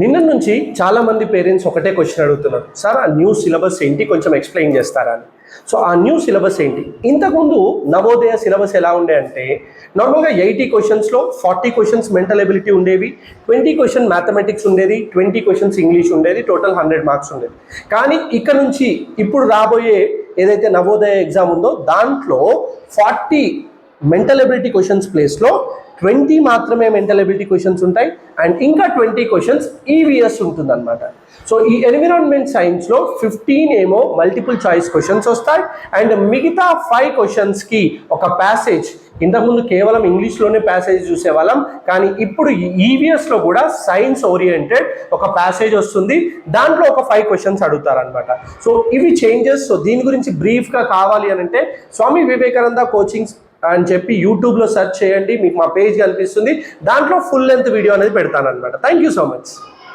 నిన్న నుంచి చాలామంది పేరెంట్స్ ఒకటే క్వశ్చన్ అడుగుతున్నారు, సార్ ఆ న్యూ సిలబస్ ఏంటి కొంచెం ఎక్స్ప్లెయిన్ చేస్తారా అని. సో ఆ న్యూ సిలబస్ ఏంటి? ఇంతకుముందు నవోదయ సిలబస్ ఎలా ఉండే అంటే నార్మల్గా 80 క్వశ్చన్స్లో 40 క్వశ్చన్స్ మెంటల్ ఎబిలిటీ ఉండేవి, 20 క్వశ్చన్ మ్యాథమెటిక్స్ ఉండేది, 20 క్వశ్చన్స్ ఇంగ్లీష్ ఉండేది, టోటల్ 100 మార్క్స్ ఉండేది. కానీ ఇక్కడ నుంచి ఇప్పుడు రాబోయే ఏదైతే నవోదయ ఎగ్జామ్ ఉందో దాంట్లో 40 మెంటల్ ఎబిలిటీ క్వశ్చన్స్ ప్లేస్లో 20 మాత్రమే మెంటల్ ఎబిలిటీ క్వశ్చన్స్ ఉంటాయి అండ్ ఇంకా 20 క్వశ్చన్స్ ఈవీఎస్ ఉంటుందన్నమాట. సో ఈ ఎన్విరాన్మెంట్ సైన్స్లో 15 ఏమో మల్టిపుల్ చాయిస్ క్వశ్చన్స్ వస్తాయి అండ్ మిగతా 5 క్వశ్చన్స్కి ఒక ప్యాసేజ్. ఇంతకుముందు కేవలం ఇంగ్లీష్లోనే ప్యాసేజ్ చూసేవాళ్ళం, కానీ ఇప్పుడు ఈవీఎస్లో కూడా సైన్స్ ఓరియంటెడ్ ఒక ప్యాసేజ్ వస్తుంది, దాంట్లో ఒక 5 క్వశ్చన్స్ అడుగుతారనమాట. సో ఇవి చేంజెస్. సో దీని గురించి బ్రీఫ్గా కావాలి అని అంటే స్వామి వివేకానంద కోచింగ్స్ అని చెప్పి యూట్యూబ్లో సెర్చ్ చేయండి, మీకు మా పేజ్ కనిపిస్తుంది, దాంట్లో ఫుల్ లెంత్ వీడియో అనేది పెడతాను అనమాట. Thank you so much.